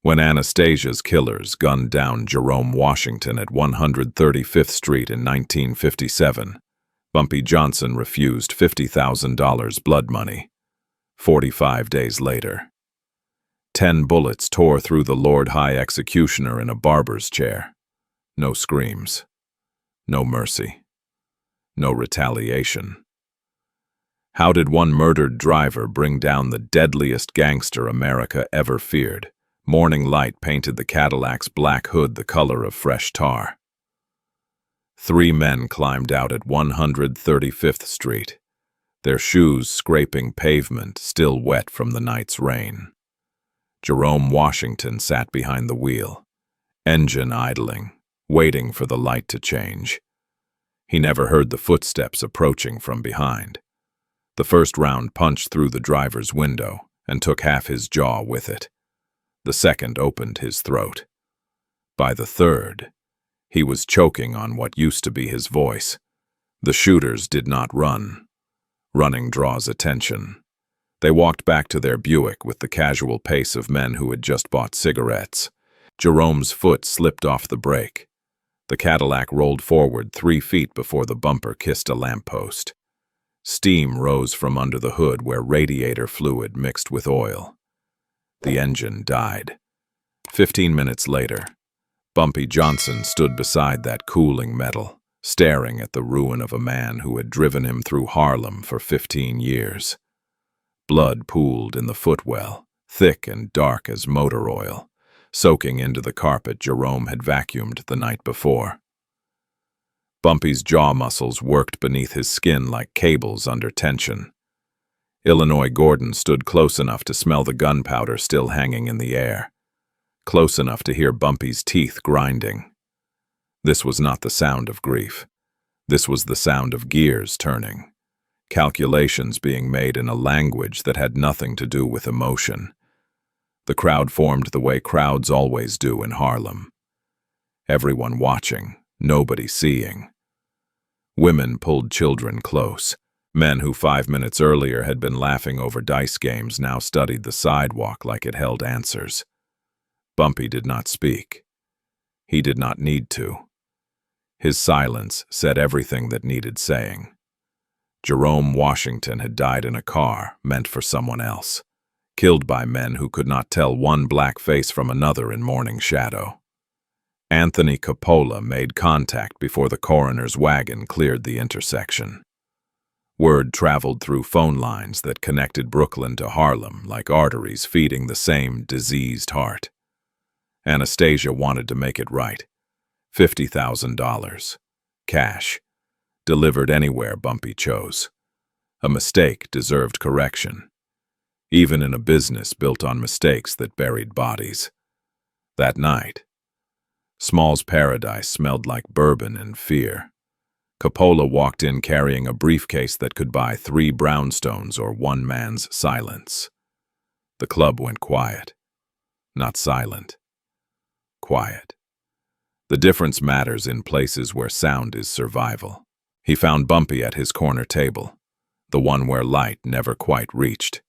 When Anastasia's killers gunned down Jerome Washington at 135th Street in 1957, Bumpy Johnson refused $50,000 blood money. 45 days later, 10 bullets tore through the Lord High Executioner in a barber's chair. No screams. No mercy. No retaliation. How did one murdered driver bring down the deadliest gangster America ever feared? Morning light painted the Cadillac's black hood the color of fresh tar. 3 men climbed out at 135th Street, their shoes scraping pavement still wet from the night's rain. Jerome Washington sat behind the wheel, engine idling, waiting for the light to change. He never heard the footsteps approaching from behind. The first round punched through the driver's window and took half his jaw with it. The second opened his throat. By the third, he was choking on what used to be his voice. The shooters did not run. Running draws attention. They walked back to their Buick with the casual pace of men who had just bought cigarettes. Jerome's foot slipped off the brake. The Cadillac rolled forward 3 feet before the bumper kissed a lamppost. Steam rose from under the hood where radiator fluid mixed with oil. The engine died. 15 minutes later, Bumpy Johnson stood beside that cooling metal, staring at the ruin of a man who had driven him through Harlem for 15 years. Blood pooled in the footwell, thick and dark as motor oil, soaking into the carpet Jerome had vacuumed the night before. Bumpy's jaw muscles worked beneath his skin like cables under tension. Illinois Gordon stood close enough to smell the gunpowder still hanging in the air, close enough to hear Bumpy's teeth grinding. This was not the sound of grief. This was the sound of gears turning, calculations being made in a language that had nothing to do with emotion. The crowd formed the way crowds always do in Harlem. Everyone watching, nobody seeing. Women pulled children close. Men who 5 minutes earlier had been laughing over dice games now studied the sidewalk like it held answers. Bumpy did not speak. He did not need to. His silence said everything that needed saying. Jerome Washington had died in a car meant for someone else, killed by men who could not tell one black face from another in morning shadow. Anthony Coppola made contact before the coroner's wagon cleared the intersection. Word traveled through phone lines that connected Brooklyn to Harlem like arteries feeding the same diseased heart. Anastasia wanted to make it right. $50,000. Cash. Delivered anywhere Bumpy chose. A mistake deserved correction, even in a business built on mistakes that buried bodies. That night, Small's Paradise smelled like bourbon and fear. Coppola walked in carrying a briefcase that could buy 3 brownstones or one man's silence. The club went quiet. Not silent. Quiet. The difference matters in places where sound is survival. He found Bumpy at his corner table, the one where light never quite reached,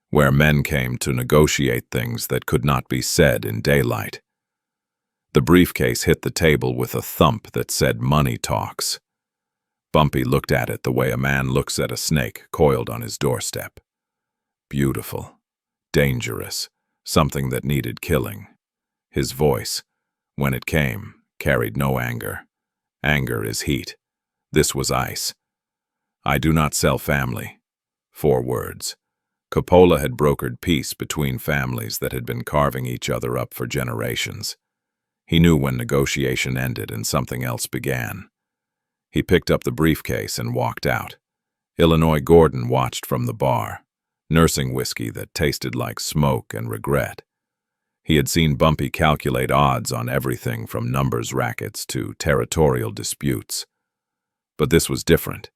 where men came to negotiate things that could not be said in daylight. The briefcase hit the table with a thump that said money talks. Bumpy looked at it the way a man looks at a snake coiled on his doorstep. Beautiful, dangerous, something that needed killing. His voice, when it came, carried no anger. Anger is heat. This was ice. I do not sell family. 4 words. Coppola had brokered peace between families that had been carving each other up for generations. He knew when negotiation ended and something else began. He picked up the briefcase and walked out. Illinois Gordon watched from the bar, nursing whiskey that tasted like smoke and regret. He had seen Bumpy calculate odds on everything from numbers rackets to territorial disputes. But this was different.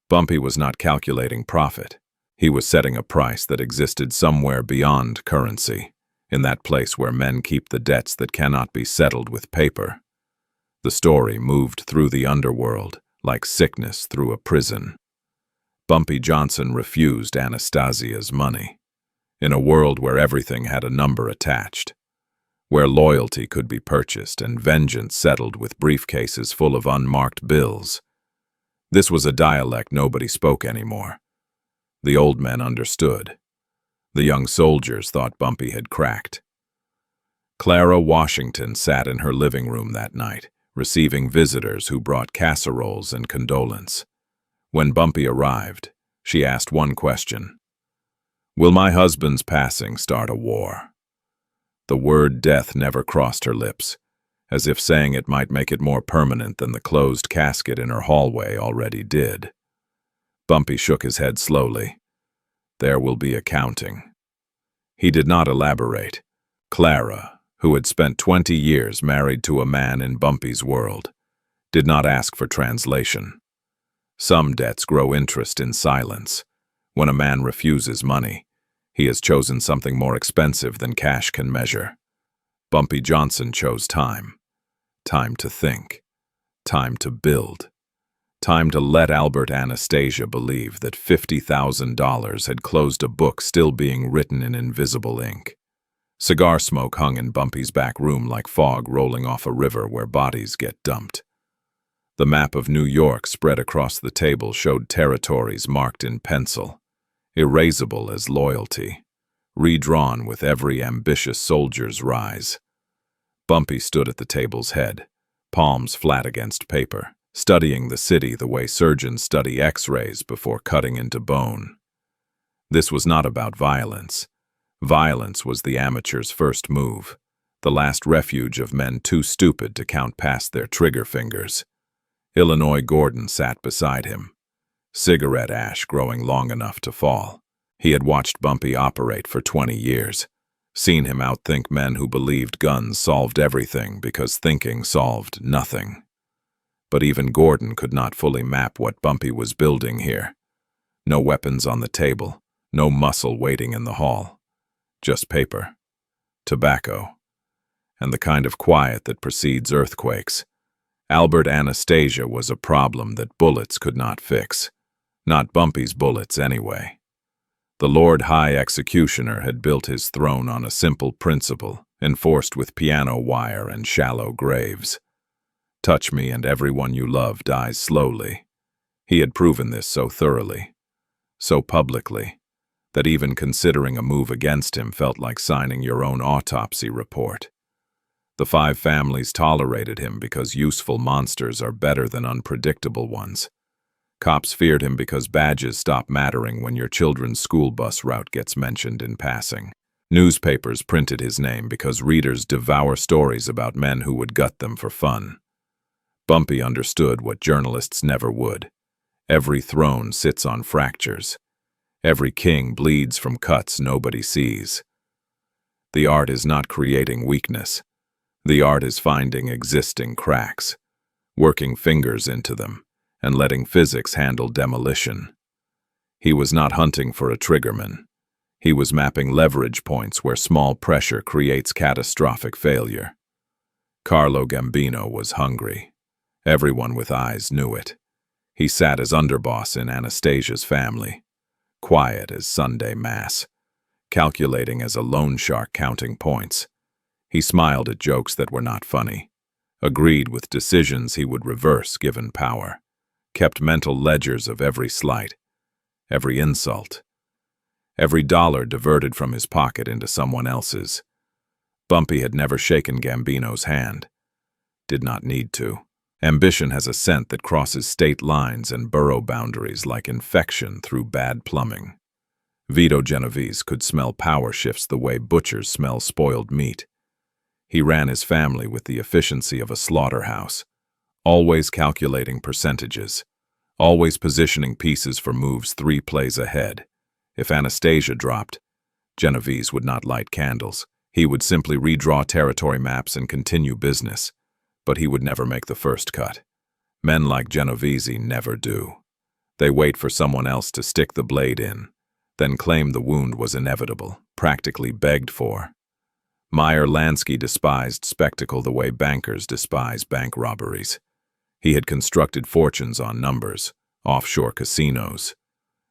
Bumpy was not calculating profit. He was setting a price that existed somewhere beyond currency, in that place where men keep the debts that cannot be settled with paper. The story moved through the underworld, like sickness through a prison. Bumpy Johnson refused Anastasia's money. In a world where everything had a number attached, where loyalty could be purchased and vengeance settled with briefcases full of unmarked bills. This was a dialect nobody spoke anymore. The old men understood. The young soldiers thought Bumpy had cracked. Clara Washington sat in her living room that night, receiving visitors who brought casseroles and condolence. When Bumpy arrived, she asked one question: "Will my husband's passing start a war?" The word death never crossed her lips, as if saying it might make it more permanent than the closed casket in her hallway already did. Bumpy shook his head slowly. "There will be accounting." He did not elaborate. Clara, who had spent 20 years married to a man in Bumpy's world, did not ask for translation. Some debts grow interest in silence. When a man refuses money, he has chosen something more expensive than cash can measure. Bumpy Johnson chose time. Time to think. Time to build. Time to let Anastasia believe that $50,000 had closed a book still being written in invisible ink. Cigar smoke hung in Bumpy's back room like fog rolling off a river where bodies get dumped. The map of New York spread across the table showed territories marked in pencil, erasable as loyalty, redrawn with every ambitious soldier's rise. Bumpy stood at the table's head, palms flat against paper, studying the city the way surgeons study X-rays before cutting into bone. This was not about violence. Violence was the amateur's first move, the last refuge of men too stupid to count past their trigger fingers. Illinois Gordon sat beside him, cigarette ash growing long enough to fall. He had watched Bumpy operate for 20 years, seen him outthink men who believed guns solved everything because thinking solved nothing. But even Gordon could not fully map what Bumpy was building here. No weapons on the table, no muscle waiting in the hall. Just paper, tobacco, and the kind of quiet that precedes earthquakes. Anastasia was a problem that bullets could not fix. Not Bumpy's bullets, anyway. The Lord High Executioner had built his throne on a simple principle, enforced with piano wire and shallow graves. Touch me and everyone you love dies slowly. He had proven this so thoroughly, so publicly, that even considering a move against him felt like signing your own autopsy report. The 5 families tolerated him because useful monsters are better than unpredictable ones. Cops feared him because badges stop mattering when your children's school bus route gets mentioned in passing. Newspapers printed his name because readers devour stories about men who would gut them for fun. Bumpy understood what journalists never would. Every throne sits on fractures. Every king bleeds from cuts nobody sees. The art is not creating weakness. The art is finding existing cracks, working fingers into them, and letting physics handle demolition. He was not hunting for a triggerman. He was mapping leverage points where small pressure creates catastrophic failure. Carlo Gambino was hungry. Everyone with eyes knew it. He sat as underboss in Anastasia's family, quiet as Sunday Mass, calculating as a loan shark counting points. He smiled at jokes that were not funny, agreed with decisions he would reverse given power, kept mental ledgers of every slight, every insult, every dollar diverted from his pocket into someone else's. Bumpy had never shaken Gambino's hand. Did not need to. Ambition has a scent that crosses state lines and borough boundaries like infection through bad plumbing. Vito Genovese could smell power shifts the way butchers smell spoiled meat. He ran his family with the efficiency of a slaughterhouse, always calculating percentages, always positioning pieces for moves 3 plays ahead. If Anastasia dropped, Genovese would not light candles. He would simply redraw territory maps and continue business, but he would never make the first cut. Men like Genovese never do. They wait for someone else to stick the blade in, then claim the wound was inevitable, practically begged for. Meyer Lansky despised spectacle the way bankers despise bank robberies. He had constructed fortunes on numbers, offshore casinos,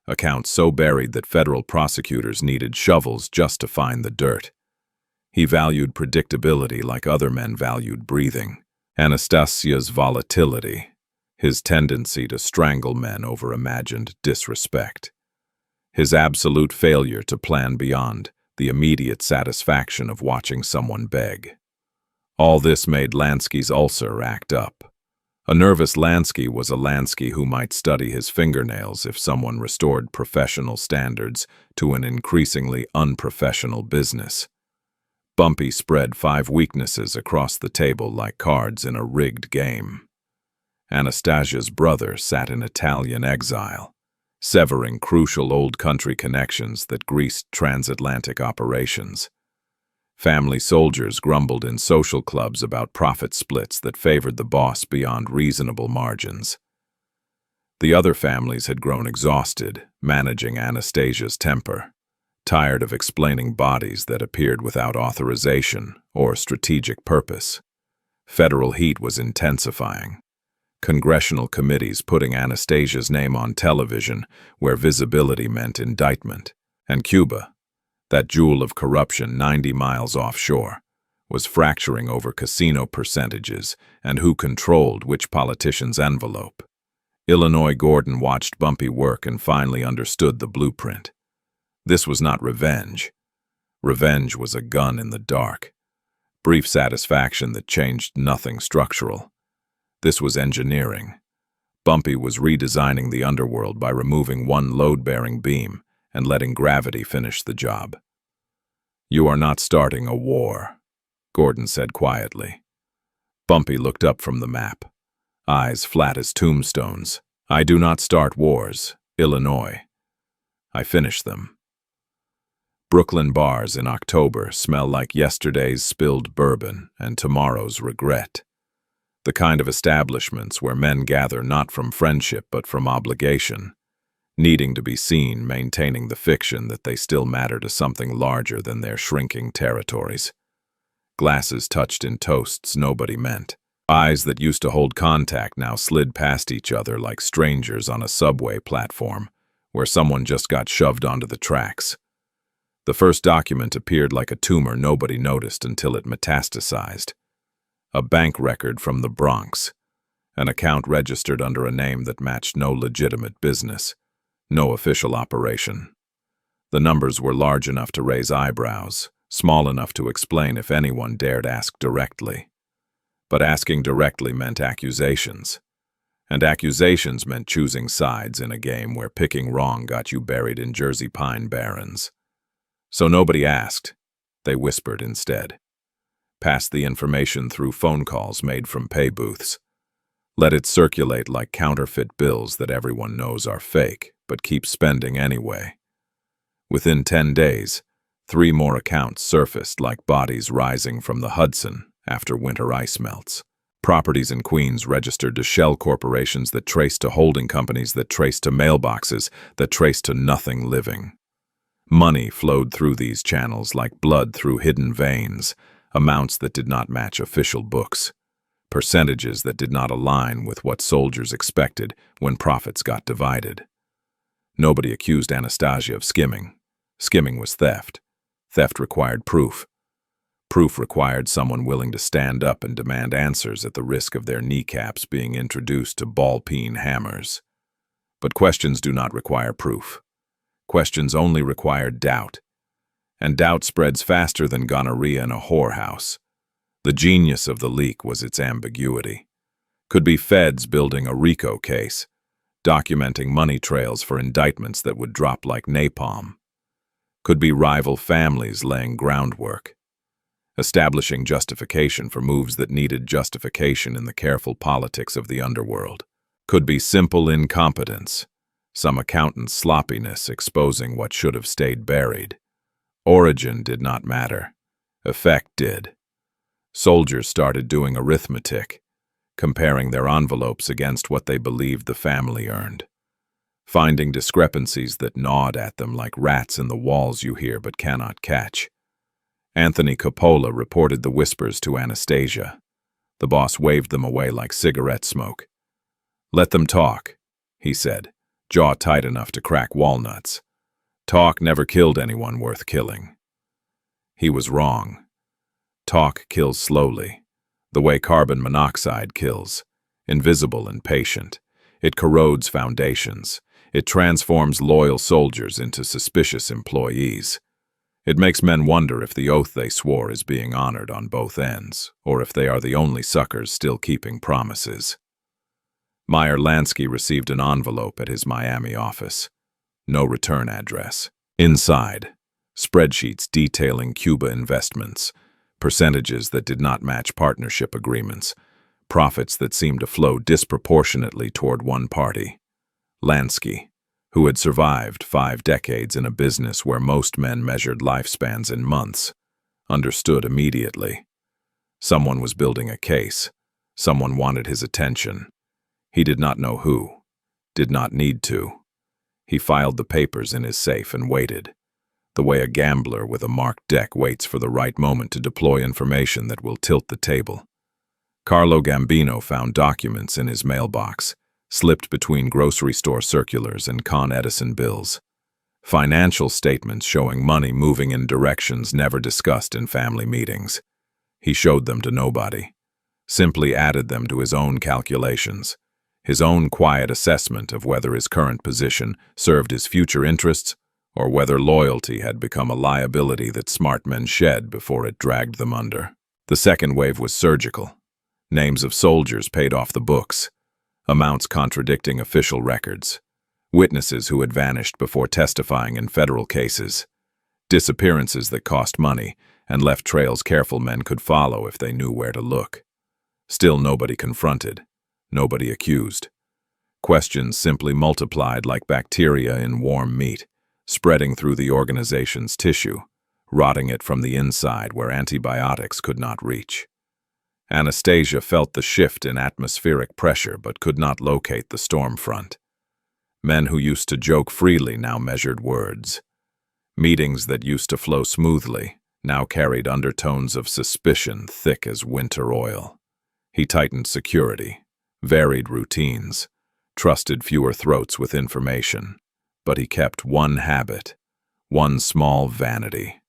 accounts so buried that federal prosecutors needed shovels just to find the dirt. He valued predictability like other men valued breathing. Anastasia's volatility, his tendency to strangle men over imagined disrespect. His absolute failure to plan beyond the immediate satisfaction of watching someone beg. All this made Lansky's ulcer act up. A nervous Lansky was a Lansky who might study his fingernails if someone restored professional standards to an increasingly unprofessional business. Bumpy spread 5 weaknesses across the table like cards in a rigged game. Anastasia's brother sat in Italian exile, severing crucial old country connections that greased transatlantic operations. Family soldiers grumbled in social clubs about profit splits that favored the boss beyond reasonable margins. The other families had grown exhausted, managing Anastasia's temper, tired of explaining bodies that appeared without authorization or strategic purpose. Federal heat was intensifying. Congressional committees putting Anastasia's name on television where visibility meant indictment. And Cuba, that jewel of corruption 90 miles offshore, was fracturing over casino percentages and who controlled which politician's envelope. Illinois Gordon watched Bumpy work and finally understood the blueprint. This was not revenge. Revenge was a gun in the dark. Brief satisfaction that changed nothing structural. This was engineering. Bumpy was redesigning the underworld by removing one load-bearing beam and letting gravity finish the job. "You are not starting a war," Gordon said quietly. Bumpy looked up from the map, eyes flat as tombstones. "I do not start wars, Illinois. I finish them." Brooklyn bars in October smell like yesterday's spilled bourbon and tomorrow's regret. The kind of establishments where men gather not from friendship but from obligation, needing to be seen, maintaining the fiction that they still matter to something larger than their shrinking territories. Glasses touched in toasts nobody meant. Eyes that used to hold contact now slid past each other like strangers on a subway platform where someone just got shoved onto the tracks. The first document appeared like a tumor nobody noticed until it metastasized. A bank record from the Bronx, an account registered under a name that matched no legitimate business, no official operation. The numbers were large enough to raise eyebrows, small enough to explain if anyone dared ask directly. But asking directly meant accusations, and accusations meant choosing sides in a game where picking wrong got you buried in Jersey pine barrens. So nobody asked, they whispered instead. Passed the information through phone calls made from pay booths. Let it circulate like counterfeit bills that everyone knows are fake, but keep spending anyway. Within 10 days, 3 more accounts surfaced like bodies rising from the Hudson after winter ice melts. Properties in Queens registered to shell corporations that traced to holding companies that traced to mailboxes that traced to nothing living. Money flowed through these channels like blood through hidden veins, amounts that did not match official books, percentages that did not align with what soldiers expected when profits got divided. Nobody accused Anastasia of skimming. Skimming was theft. Theft required proof. Proof required someone willing to stand up and demand answers at the risk of their kneecaps being introduced to ball-peen hammers. But questions do not require proof. Questions only require doubt. And doubt spreads faster than gonorrhea in a whorehouse. The genius of the leak was its ambiguity. Could be feds building a RICO case, documenting money trails for indictments that would drop like napalm. Could be rival families laying groundwork, establishing justification for moves that needed justification in the careful politics of the underworld. Could be simple incompetence, some accountant's sloppiness exposing what should have stayed buried. Origin did not matter. Effect did. Soldiers started doing arithmetic, comparing their envelopes against what they believed the family earned, finding discrepancies that gnawed at them like rats in the walls you hear but cannot catch. Anthony Coppola reported the whispers to Anastasia. The boss waved them away like cigarette smoke. "Let them talk," he said, jaw tight enough to crack walnuts. Talk never killed anyone worth killing. He was wrong. Talk kills slowly, the way carbon monoxide kills, invisible and patient. It corrodes foundations. It transforms loyal soldiers into suspicious employees. It makes men wonder if the oath they swore is being honored on both ends, or if they are the only suckers still keeping promises. Meyer Lansky received an envelope at his Miami office. No return address. Inside, spreadsheets detailing Cuba investments, percentages that did not match partnership agreements, profits that seemed to flow disproportionately toward one party. Lansky, who had survived 5 decades in a business where most men measured lifespans in months, understood immediately. Someone was building a case. Someone wanted his attention. He did not know who, did not need to. He filed the papers in his safe and waited, the way a gambler with a marked deck waits for the right moment to deploy information that will tilt the table. Carlo Gambino found documents in his mailbox, slipped between grocery store circulars and Con Edison bills. Financial statements showing money moving in directions never discussed in family meetings. He showed them to nobody, simply added them to his own calculations, his own quiet assessment of whether his current position served his future interests or whether loyalty had become a liability that smart men shed before it dragged them under. The second wave was surgical. Names of soldiers paid off the books, amounts contradicting official records, witnesses who had vanished before testifying in federal cases, disappearances that cost money and left trails careful men could follow if they knew where to look. Still nobody confronted, nobody accused. Questions simply multiplied like bacteria in warm meat, spreading through the organization's tissue, rotting it from the inside where antibiotics could not reach. Anastasia felt the shift in atmospheric pressure but could not locate the storm front. Men who used to joke freely now measured words. Meetings that used to flow smoothly now carried undertones of suspicion thick as winter oil. He tightened security, varied routines, trusted fewer throats with information, but he kept one habit, one small vanity.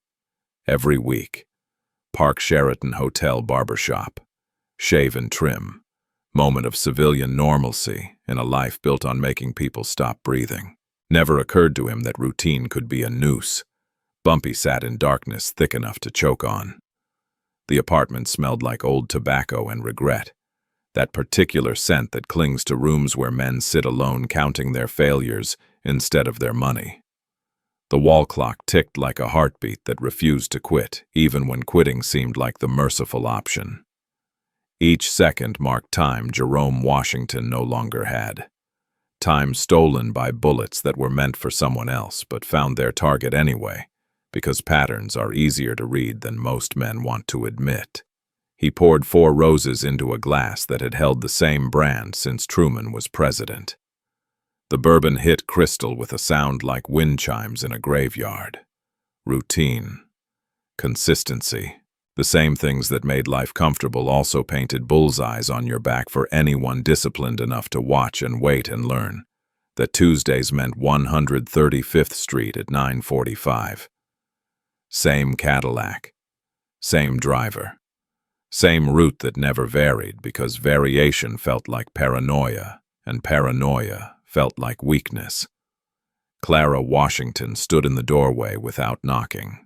Every week, Park Sheraton Hotel barbershop, shave and trim, moment of civilian normalcy in a life built on making people stop breathing. Never occurred to him that routine could be a noose. Bumpy sat in darkness thick enough to choke on. The apartment smelled like old tobacco and regret, that particular scent that clings to rooms where men sit alone counting their failures instead of their money. The wall clock ticked like a heartbeat that refused to quit, even when quitting seemed like the merciful option. Each second marked time Jerome Washington no longer had. Time stolen by bullets that were meant for someone else but found their target anyway, because patterns are easier to read than most men want to admit. He poured 4 roses into a glass that had held the same brand since Truman was president. The bourbon hit crystal with a sound like wind chimes in a graveyard. Routine. Consistency. The same things that made life comfortable also painted bullseyes on your back for anyone disciplined enough to watch and wait and learn that Tuesdays meant 135th Street at 9:45. Same Cadillac. Same driver. Same route that never varied because variation felt like paranoia, and paranoia felt like weakness. Clara Washington stood in the doorway without knocking.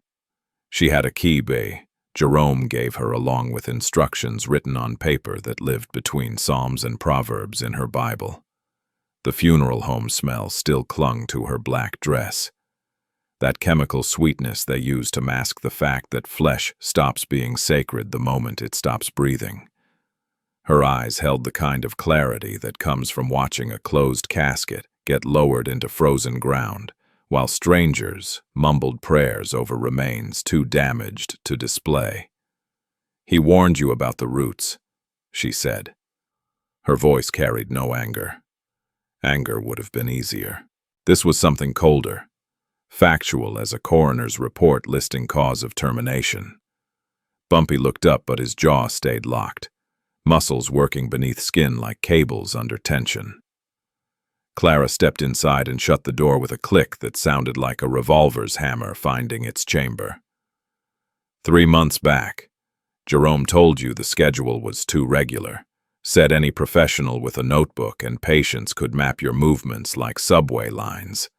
She had a key Jerome gave her along with instructions written on paper that lived between Psalms and Proverbs in her Bible. The funeral home smell still clung to her black dress. That chemical sweetness they use to mask the fact that flesh stops being sacred the moment it stops breathing. Her eyes held the kind of clarity that comes from watching a closed casket get lowered into frozen ground, while strangers mumbled prayers over remains too damaged to display. "He warned you about the roots," she said. Her voice carried no anger. Anger would have been easier. This was something colder, factual as a coroner's report listing cause of termination. Bumpy looked up, but his jaw stayed locked, muscles working beneath skin like cables under tension. Clara stepped inside and shut the door with a click that sounded like a revolver's hammer finding its chamber. 3 months back, Jerome told you the schedule was too regular. Said any professional with a notebook and patience could map your movements like subway lines.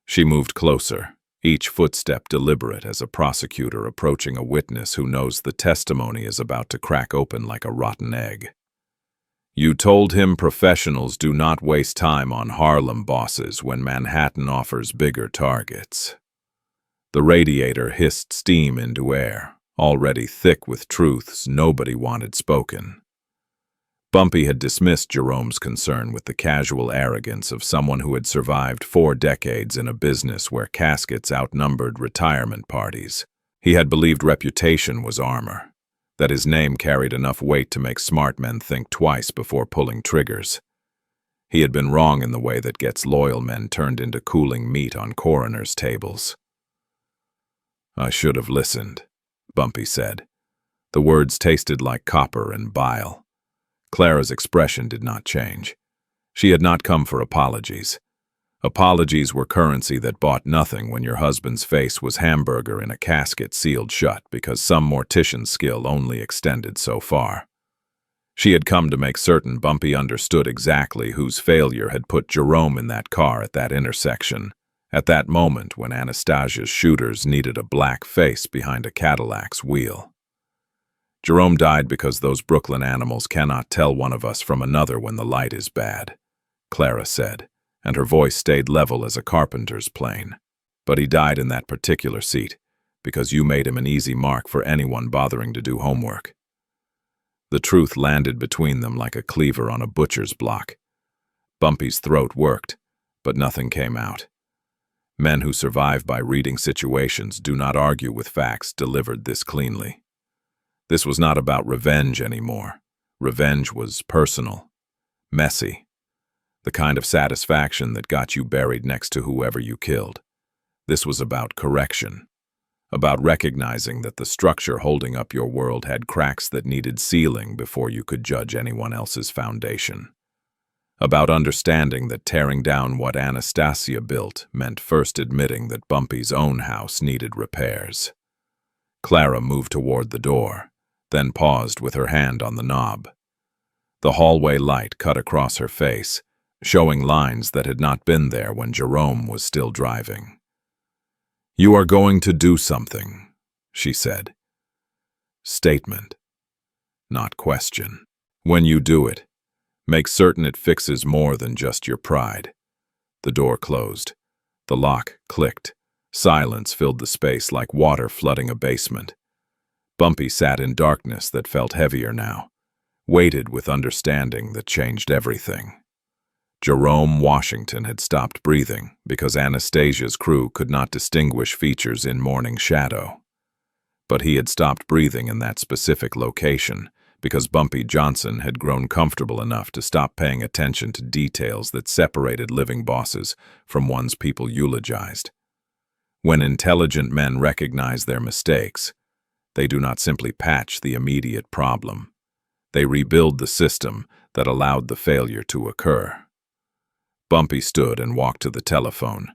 She moved closer, each footstep deliberate as a prosecutor approaching a witness who knows the testimony is about to crack open like a rotten egg. You told him professionals do not waste time on Harlem bosses when Manhattan offers bigger targets. The radiator hissed steam into air, already thick with truths nobody wanted spoken. Bumpy had dismissed Jerome's concern with the casual arrogance of someone who had survived 4 decades in a business where caskets outnumbered retirement parties. He had believed reputation was armor, that his name carried enough weight to make smart men think twice before pulling triggers. He had been wrong in the way that gets loyal men turned into cooling meat on coroners' tables. "I should have listened," Bumpy said. The words tasted like copper and bile. Clara's expression did not change. She had not come for apologies. Apologies were currency that bought nothing when your husband's face was hamburger in a casket sealed shut because some mortician's skill only extended so far. She had come to make certain Bumpy understood exactly whose failure had put Jerome in that car at that intersection, at that moment when Anastasia's shooters needed a black face behind a Cadillac's wheel. Jerome died because those Brooklyn animals cannot tell one of us from another when the light is bad, Clara said, and her voice stayed level as a carpenter's plane. But he died in that particular seat, because you made him an easy mark for anyone bothering to do homework. The truth landed between them like a cleaver on a butcher's block. Bumpy's throat worked, but nothing came out. Men who survive by reading situations do not argue with facts delivered this cleanly. This was not about revenge anymore. Revenge was personal, messy. The kind of satisfaction that got you buried next to whoever you killed. This was about correction, about recognizing that the structure holding up your world had cracks that needed sealing before you could judge anyone else's foundation. About understanding that tearing down what Anastasia built meant first admitting that Bumpy's own house needed repairs. Clara moved toward the door, then paused with her hand on the knob. The hallway light cut across her face, showing lines that had not been there when Jerome was still driving. "You are going to do something," she said. Statement, not question. When you do it, make certain it fixes more than just your pride. The door closed. The lock clicked. Silence filled the space like water flooding a basement. Bumpy sat in darkness that felt heavier now, weighted with understanding that changed everything. Jerome Washington had stopped breathing because Anastasia's crew could not distinguish features in morning shadow. But he had stopped breathing in that specific location because Bumpy Johnson had grown comfortable enough to stop paying attention to details that separated living bosses from ones people eulogized. When intelligent men recognize their mistakes, they do not simply patch the immediate problem. They rebuild the system that allowed the failure to occur. Bumpy stood and walked to the telephone.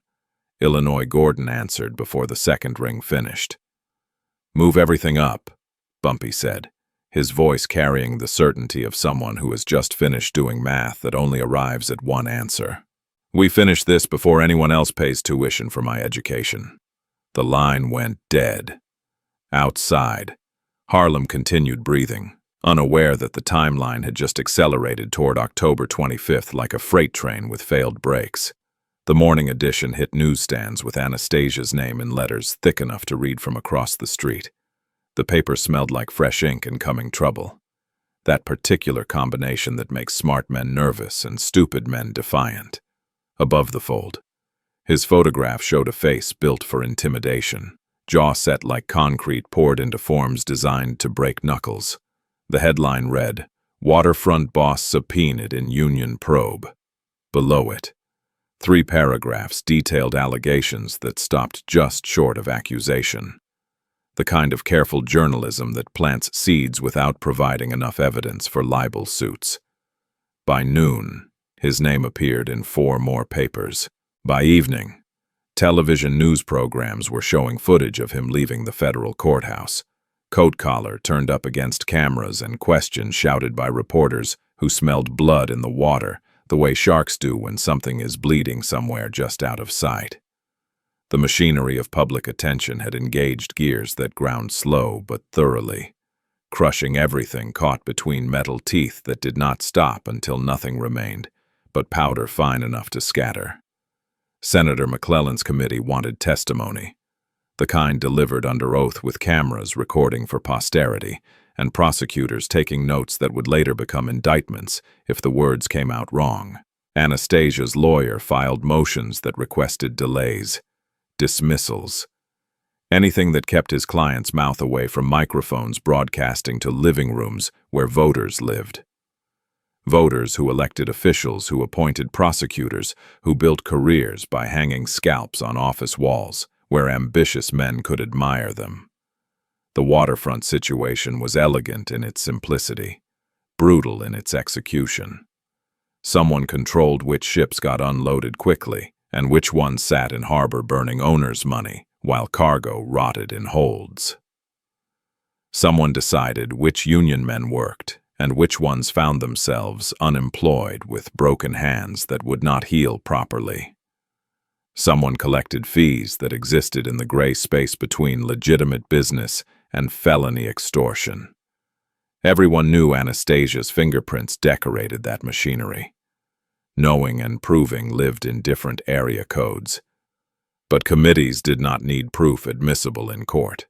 Illinois Gordon answered before the second ring finished. "Move everything up," Bumpy said, his voice carrying the certainty of someone who has just finished doing math that only arrives at one answer. "We finish this before anyone else pays tuition for my education." The line went dead. Outside, Harlem continued breathing, unaware that the timeline had just accelerated toward October 25th like a freight train with failed brakes. The morning edition hit newsstands with Anastasia's name in letters thick enough to read from across the street. The paper smelled like fresh ink and coming trouble. That particular combination that makes smart men nervous and stupid men defiant. Above the fold, his photograph showed a face built for intimidation, jaw set like concrete poured into forms designed to break knuckles. The headline read, "Waterfront Boss Subpoenaed in Union Probe." Below it, 3 paragraphs detailed allegations that stopped just short of accusation. The kind of careful journalism that plants seeds without providing enough evidence for libel suits. By noon, his name appeared in 4 more papers. By evening, television news programs were showing footage of him leaving the federal courthouse, Coat collar turned up against cameras and questions shouted by reporters who smelled blood in the water, the way sharks do when something is bleeding somewhere just out of sight. The machinery of public attention had engaged gears that ground slow but thoroughly, crushing everything caught between metal teeth that did not stop until nothing remained but powder fine enough to scatter. Senator McClellan's committee wanted testimony, the kind delivered under oath with cameras recording for posterity, and prosecutors taking notes that would later become indictments if the words came out wrong. Anastasia's lawyer filed motions that requested delays, dismissals, anything that kept his client's mouth away from microphones broadcasting to living rooms where voters lived. Voters who elected officials, who appointed prosecutors, who built careers by hanging scalps on office walls where ambitious men could admire them. The waterfront situation was elegant in its simplicity, brutal in its execution. Someone controlled which ships got unloaded quickly and which ones sat in harbor burning owners' money while cargo rotted in holds. Someone decided which union men worked and which ones found themselves unemployed with broken hands that would not heal properly. Someone collected fees that existed in the gray space between legitimate business and felony extortion. Everyone knew Anastasia's fingerprints decorated that machinery. Knowing and proving lived in different area codes. But committees did not need proof admissible in court.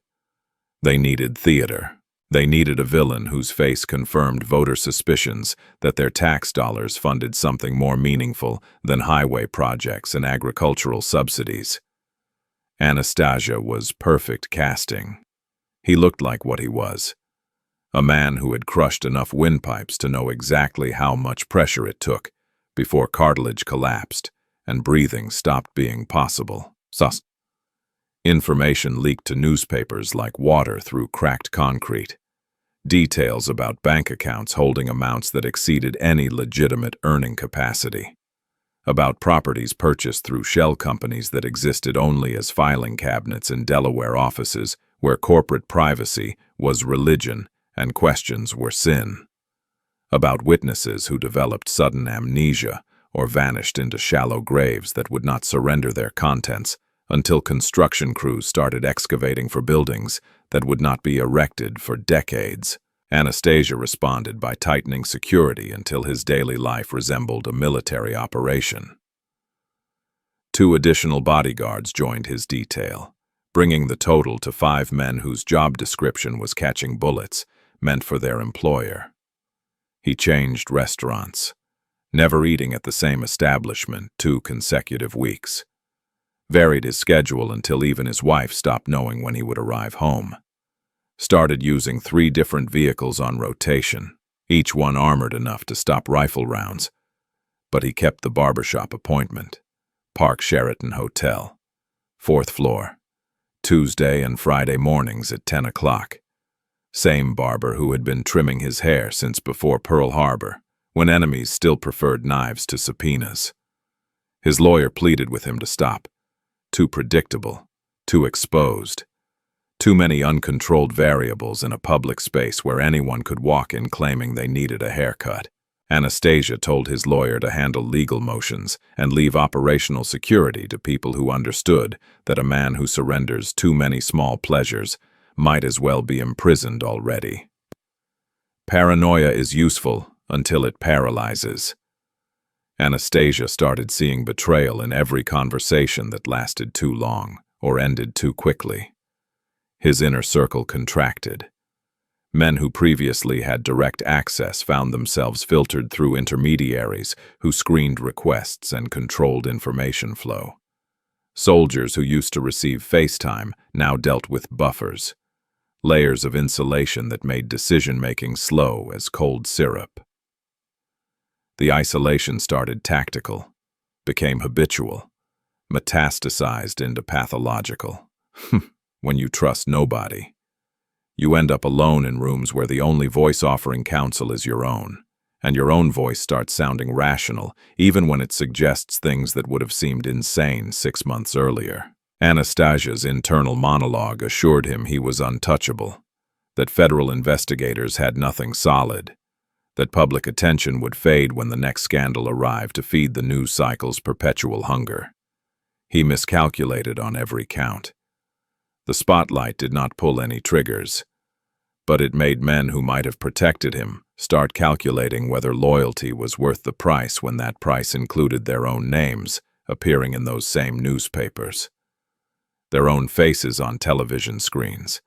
They needed theater. They needed a villain whose face confirmed voter suspicions that their tax dollars funded something more meaningful than highway projects and agricultural subsidies. Anastasia was perfect casting. He looked like what he was, a man who had crushed enough windpipes to know exactly how much pressure it took before cartilage collapsed and breathing stopped being possible. Information leaked to newspapers like water through cracked concrete. Details about bank accounts holding amounts that exceeded any legitimate earning capacity. About properties purchased through shell companies that existed only as filing cabinets in Delaware offices where corporate privacy was religion and questions were sin. About witnesses who developed sudden amnesia or vanished into shallow graves that would not surrender their contents until construction crews started excavating for buildings that would not be erected for decades. Anastasia responded by tightening security until his daily life resembled a military operation. 2 additional bodyguards joined his detail, bringing the total to 5 men whose job description was catching bullets meant for their employer. He changed restaurants, never eating at the same establishment 2 consecutive weeks. Varied his schedule until even his wife stopped knowing when he would arrive home. Started using 3 different vehicles on rotation, each one armored enough to stop rifle rounds. But he kept the barbershop appointment. Park Sheraton Hotel, 4th floor, Tuesday and Friday mornings at 10 o'clock. Same barber who had been trimming his hair since before Pearl Harbor, when enemies still preferred knives to subpoenas. His lawyer pleaded with him to stop. Too predictable, too exposed. Too many uncontrolled variables in a public space where anyone could walk in claiming they needed a haircut. Anastasia told his lawyer to handle legal motions and leave operational security to people who understood that a man who surrenders too many small pleasures might as well be imprisoned already. Paranoia is useful until it paralyzes. Anastasia started seeing betrayal in every conversation that lasted too long or ended too quickly. His inner circle contracted. Men who previously had direct access found themselves filtered through intermediaries who screened requests and controlled information flow. Soldiers who used to receive FaceTime now dealt with buffers, layers of insulation that made decision-making slow as cold syrup. The isolation started tactical, became habitual, metastasized into pathological. When you trust nobody, you end up alone in rooms where the only voice offering counsel is your own, and your own voice starts sounding rational, even when it suggests things that would have seemed insane 6 months earlier. Anastasia's internal monologue assured him he was untouchable, that federal investigators had nothing solid, that public attention would fade when the next scandal arrived to feed the news cycle's perpetual hunger. He miscalculated on every count. The spotlight did not pull any triggers, but it made men who might have protected him start calculating whether loyalty was worth the price when that price included their own names appearing in those same newspapers. Their own faces on television screens,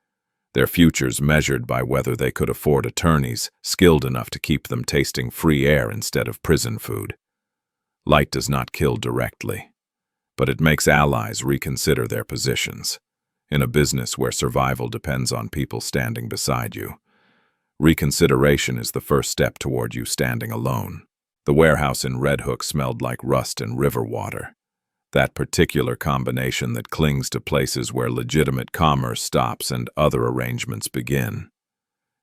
their futures measured by whether they could afford attorneys skilled enough to keep them tasting free air instead of prison food. Light does not kill directly, but it makes allies reconsider their positions. In a business where survival depends on people standing beside you, reconsideration is the first step toward you standing alone. The warehouse in Red Hook smelled like rust and river water, that particular combination that clings to places where legitimate commerce stops and other arrangements begin.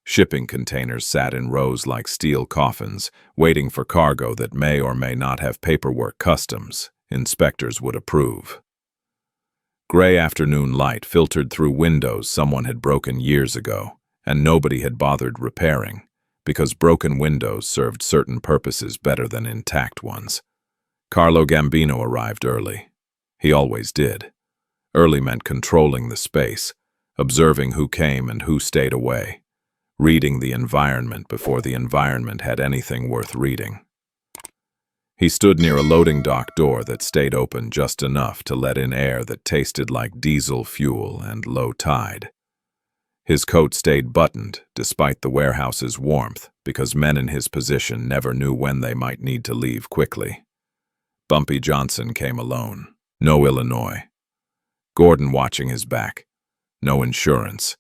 Shipping containers sat in rows like steel coffins, waiting for cargo that may or may not have paperwork customs inspectors would approve. Gray afternoon light filtered through windows someone had broken years ago, and nobody had bothered repairing, because broken windows served certain purposes better than intact ones. Carlo Gambino arrived early. He always did. Early meant controlling the space, observing who came and who stayed away, reading the environment before the environment had anything worth reading. He stood near a loading dock door that stayed open just enough to let in air that tasted like diesel fuel and low tide. His coat stayed buttoned despite the warehouse's warmth because men in his position never knew when they might need to leave quickly. Bumpy Johnson came alone. No Illinois. Gordon watching his back. No insurance.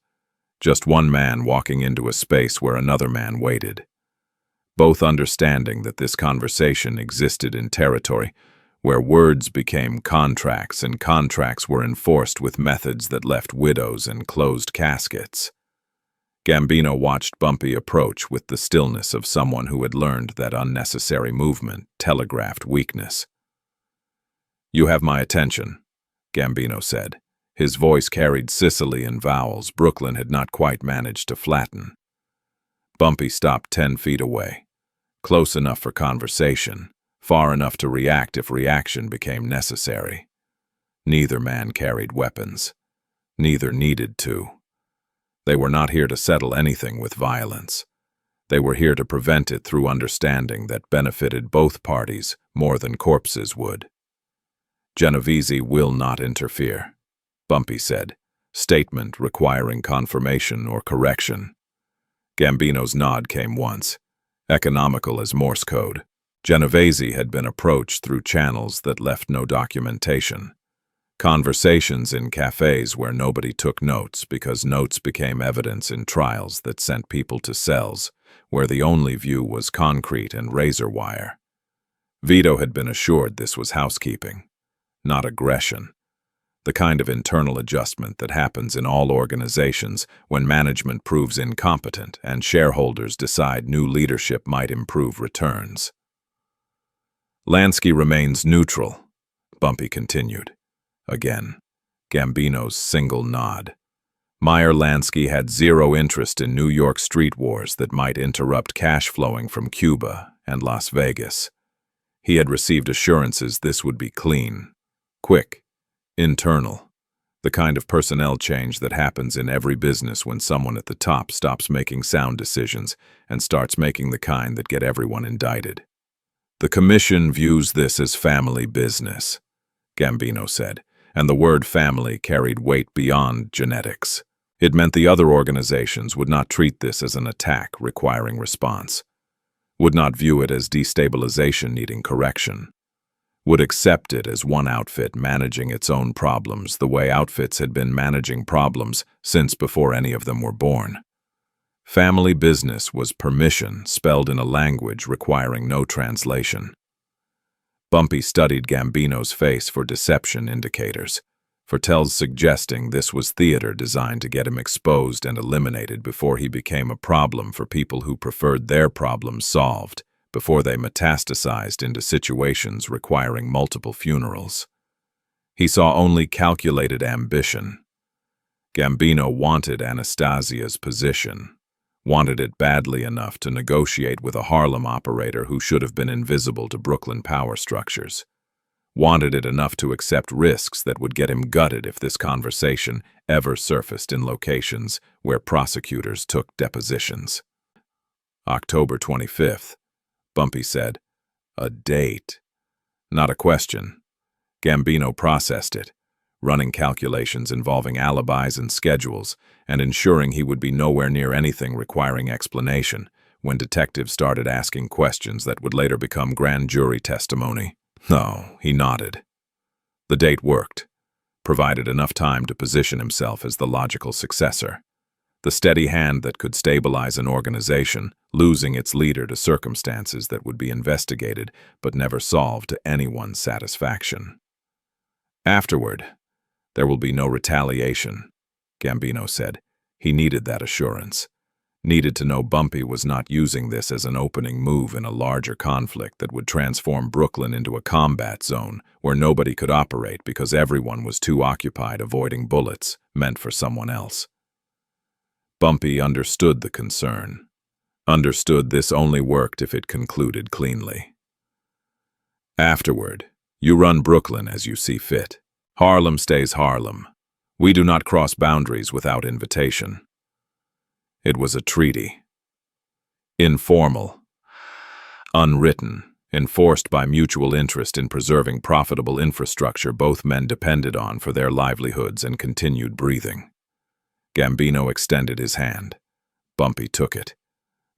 Just one man walking into a space where another man waited. Both understanding that this conversation existed in territory where words became contracts and contracts were enforced with methods that left widows and closed caskets. Gambino watched Bumpy approach with the stillness of someone who had learned that unnecessary movement telegraphed weakness. "You have my attention," Gambino said. His voice carried Sicilian vowels Brooklyn had not quite managed to flatten. Bumpy stopped 10 feet away. Close enough for conversation, far enough to react if reaction became necessary. Neither man carried weapons. Neither needed to. They were not here to settle anything with violence. They were here to prevent it through understanding that benefited both parties more than corpses would. "Genovese will not interfere," Bumpy said, statement requiring confirmation or correction. Gambino's nod came once. Economical as Morse code. Genovese had been approached through channels that left no documentation. Conversations in cafes where nobody took notes because notes became evidence in trials that sent people to cells where the only view was concrete and razor wire. Vito had been assured this was housekeeping, not aggression. The kind of internal adjustment that happens in all organizations when management proves incompetent and shareholders decide new leadership might improve returns. "Lansky remains neutral," Bumpy continued. Again, Gambino's single nod. Meyer Lansky had zero interest in New York street wars that might interrupt cash flowing from Cuba and Las Vegas. He had received assurances this would be clean, quick, internal, the kind of personnel change that happens in every business when someone at the top stops making sound decisions and starts making the kind that get everyone indicted. "The Commission views this as family business," Gambino said, and the word family carried weight beyond genetics. It meant the other organizations would not treat this as an attack requiring response, would not view it as destabilization needing correction, would accept it as one outfit managing its own problems the way outfits had been managing problems since before any of them were born. Family business was permission spelled in a language requiring no translation. Bumpy studied Gambino's face for deception indicators, for tells suggesting this was theater designed to get him exposed and eliminated before he became a problem for people who preferred their problems solved, before they metastasized into situations requiring multiple funerals. He saw only calculated ambition. Gambino wanted Anastasia's position, wanted it badly enough to negotiate with a Harlem operator who should have been invisible to Brooklyn power structures, wanted it enough to accept risks that would get him gutted if this conversation ever surfaced in locations where prosecutors took depositions. October 25th, Bumpy said, "A date." Not a question. Gambino processed it, running calculations involving alibis and schedules, and ensuring he would be nowhere near anything requiring explanation when detectives started asking questions that would later become grand jury testimony. No, he nodded. The date worked, provided enough time to position himself as the logical successor, the steady hand that could stabilize an organization, losing its leader to circumstances that would be investigated but never solved to anyone's satisfaction. Afterward, there will be no retaliation, Gambino said. He needed that assurance. Needed to know Bumpy was not using this as an opening move in a larger conflict that would transform Brooklyn into a combat zone where nobody could operate because everyone was too occupied avoiding bullets meant for someone else. Bumpy understood the concern. Understood this only worked if it concluded cleanly. Afterward, you run Brooklyn as you see fit. Harlem stays Harlem. We do not cross boundaries without invitation. It was a treaty. Informal. Unwritten. Enforced by mutual interest in preserving profitable infrastructure both men depended on for their livelihoods and continued breathing. Gambino extended his hand. Bumpy took it.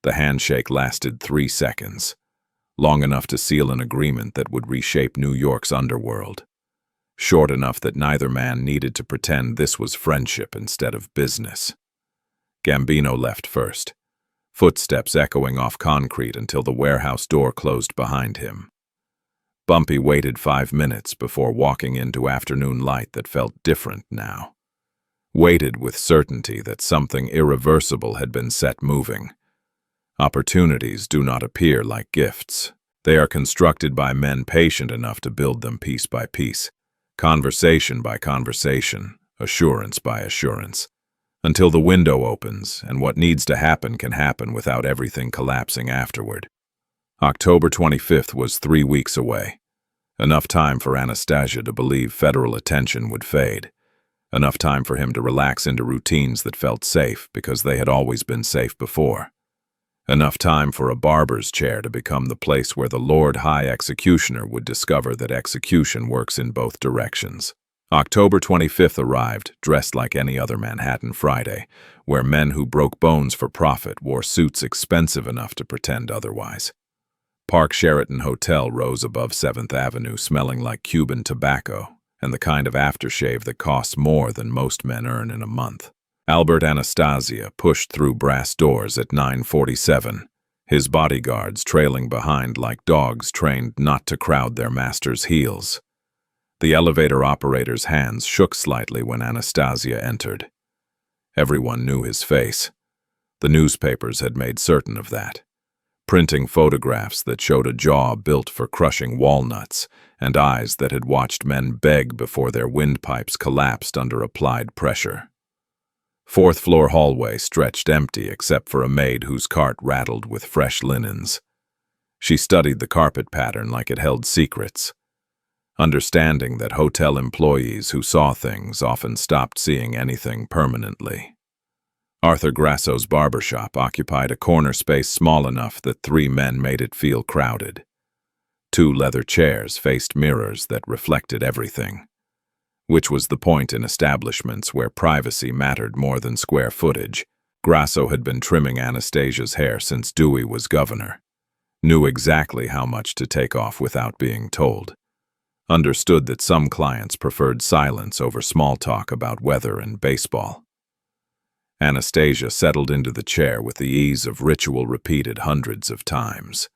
The handshake lasted 3 seconds, long enough to seal an agreement that would reshape New York's underworld. Short enough that neither man needed to pretend this was friendship instead of business. Gambino left first, footsteps echoing off concrete until the warehouse door closed behind him. Bumpy waited 5 minutes before walking into afternoon light that felt different now. Waited with certainty that something irreversible had been set moving. Opportunities do not appear like gifts. They are constructed by men patient enough to build them piece by piece, conversation by conversation, assurance by assurance, until the window opens and what needs to happen can happen without everything collapsing afterward. October 25th was 3 weeks away. Enough time for Anastasia to believe federal attention would fade. Enough time for him to relax into routines that felt safe because they had always been safe before. Enough time for a barber's chair to become the place where the Lord High Executioner would discover that execution works in both directions. October 25th arrived, dressed like any other Manhattan Friday, where men who broke bones for profit wore suits expensive enough to pretend otherwise. Park Sheraton Hotel rose above 7th Avenue smelling like Cuban tobacco and the kind of aftershave that costs more than most men earn in a month. Albert Anastasia pushed through brass doors at 9:47, his bodyguards trailing behind like dogs trained not to crowd their master's heels. The elevator operator's hands shook slightly when Anastasia entered. Everyone knew his face. The newspapers had made certain of that, printing photographs that showed a jaw built for crushing walnuts and eyes that had watched men beg before their windpipes collapsed under applied pressure. 4th-floor hallway stretched empty except for a maid whose cart rattled with fresh linens. She studied the carpet pattern like it held secrets, understanding that hotel employees who saw things often stopped seeing anything permanently. Arthur Grasso's barbershop occupied a corner space small enough that 3 men made it feel crowded. 2 leather chairs faced mirrors that reflected everything, which was the point in establishments where privacy mattered more than square footage. Grasso had been trimming Anastasia's hair since Dewey was governor, knew exactly how much to take off without being told, understood that some clients preferred silence over small talk about weather and baseball. Anastasia settled into the chair with the ease of ritual repeated hundreds of times.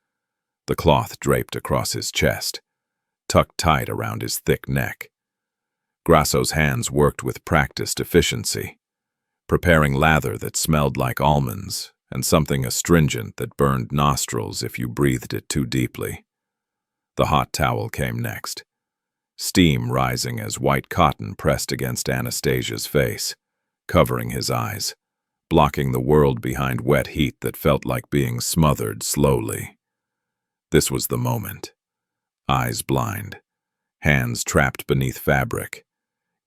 The cloth draped across his chest, tucked tight around his thick neck. Grasso's hands worked with practiced efficiency, preparing lather that smelled like almonds and something astringent that burned nostrils if you breathed it too deeply. The hot towel came next, steam rising as white cotton pressed against Anastasia's face, covering his eyes, blocking the world behind wet heat that felt like being smothered slowly. This was the moment. Eyes blind, hands trapped beneath fabric,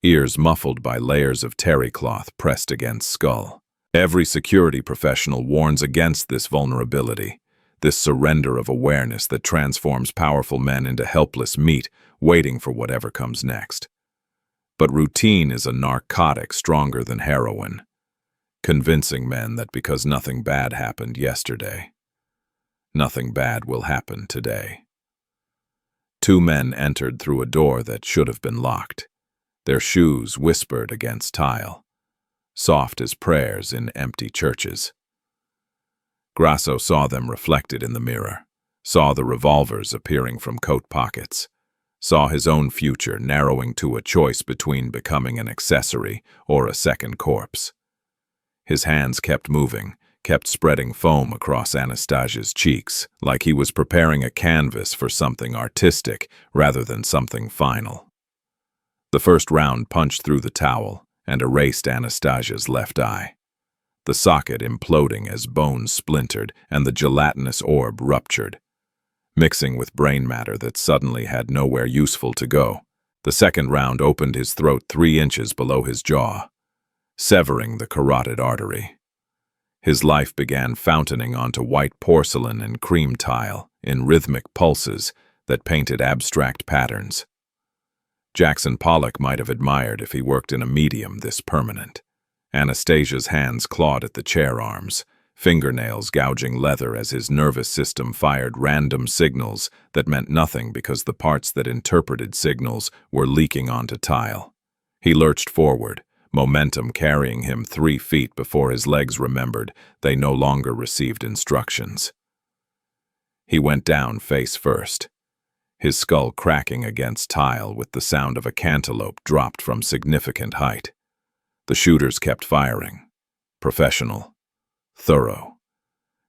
ears muffled by layers of terry cloth pressed against skull. Every security professional warns against this vulnerability, this surrender of awareness that transforms powerful men into helpless meat, waiting for whatever comes next. But routine is a narcotic stronger than heroin, convincing men that because nothing bad happened yesterday, nothing bad will happen today. Two men entered through a door that should have been locked. Their shoes whispered against tile, soft as prayers in empty churches. Grasso saw them reflected in the mirror, saw the revolvers appearing from coat pockets, saw his own future narrowing to a choice between becoming an accessory or a second corpse. His hands kept moving, kept spreading foam across Anastasia's cheeks, like he was preparing a canvas for something artistic rather than something final. The first round punched through the towel and erased Anastasia's left eye, the socket imploding as bones splintered and the gelatinous orb ruptured, mixing with brain matter that suddenly had nowhere useful to go. The second round opened his throat 3 inches below his jaw, severing the carotid artery. His life began fountaining onto white porcelain and cream tile in rhythmic pulses that painted abstract patterns. Jackson Pollock might have admired if he worked in a medium this permanent. Anastasia's hands clawed at the chair arms, fingernails gouging leather as his nervous system fired random signals that meant nothing because the parts that interpreted signals were leaking onto tile. He lurched forward, momentum carrying him 3 feet before his legs remembered they no longer received instructions. He went down face first, his skull cracking against tile with the sound of a cantaloupe dropped from significant height. The shooters kept firing, professional, thorough,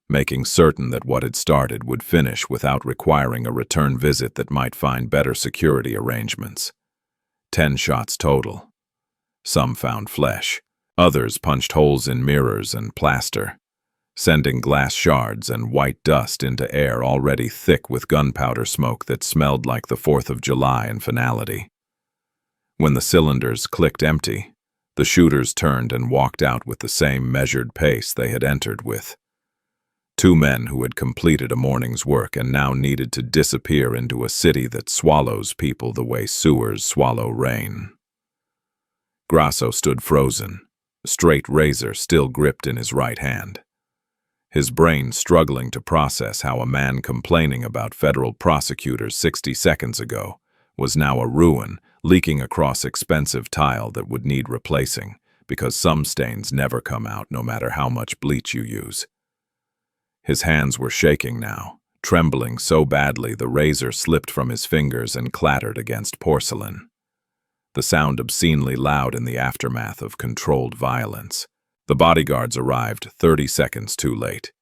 making certain that what had started would finish without requiring a return visit that might find better security arrangements. 10 shots total. Some found flesh. Others punched holes in mirrors and plaster, sending glass shards and white dust into air already thick with gunpowder smoke that smelled like the 4th of July in finality. When the cylinders clicked empty, the shooters turned and walked out with the same measured pace they had entered with. 2 men who had completed a morning's work and now needed to disappear into a city that swallows people the way sewers swallow rain. Grasso stood frozen, a straight razor still gripped in his right hand, his brain struggling to process how a man complaining about federal prosecutors 60 seconds ago was now a ruin leaking across expensive tile that would need replacing because some stains never come out no matter how much bleach you use. His hands were shaking now, trembling so badly the razor slipped from his fingers and clattered against porcelain. The sound obscenely loud in the aftermath of controlled violence. The bodyguards arrived 30 seconds too late,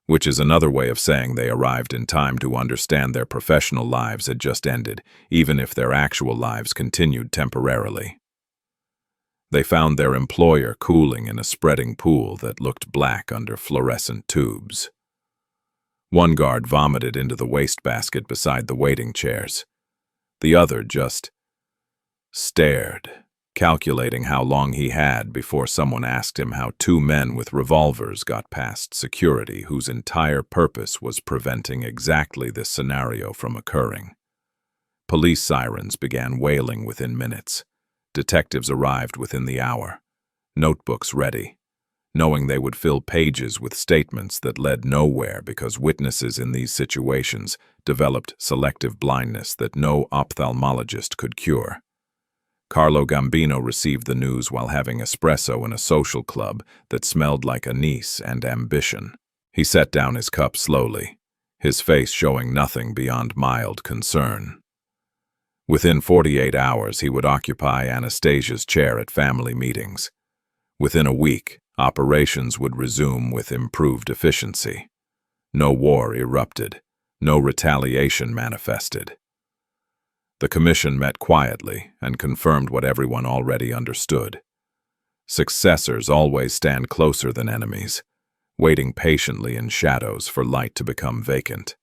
which is another way of saying they arrived in time to understand their professional lives had just ended, even if their actual lives continued temporarily. They found their employer cooling in a spreading pool that looked black under fluorescent tubes. One guard vomited into the wastebasket beside the waiting chairs. The other just stared, calculating how long he had before someone asked him how 2 men with revolvers got past security whose entire purpose was preventing exactly this scenario from occurring. Police sirens began wailing within minutes. Detectives arrived within the hour, notebooks ready, knowing they would fill pages with statements that led nowhere because witnesses in these situations developed selective blindness that no ophthalmologist could cure. Carlo Gambino received the news while having espresso in a social club that smelled like anise and ambition. He set down his cup slowly, his face showing nothing beyond mild concern. Within 48 hours, he would occupy Anastasia's chair at family meetings. Within a week, operations would resume with improved efficiency. No war erupted, no retaliation manifested. The commission met quietly and confirmed what everyone already understood. Successors always stand closer than enemies, waiting patiently in shadows for light to become vacant.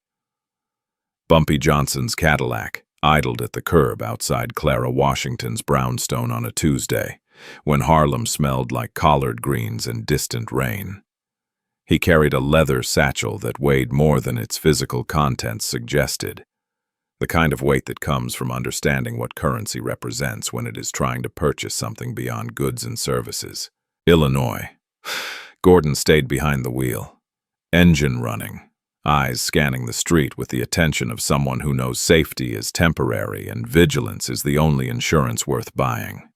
Bumpy Johnson's Cadillac idled at the curb outside Clara Washington's brownstone on a Tuesday, when Harlem smelled like collard greens and distant rain. He carried a leather satchel that weighed more than its physical contents suggested, the kind of weight that comes from understanding what currency represents when it is trying to purchase something beyond goods and services. Illinois. Gordon stayed behind the wheel, engine running, eyes scanning the street with the attention of someone who knows safety is temporary and vigilance is the only insurance worth buying.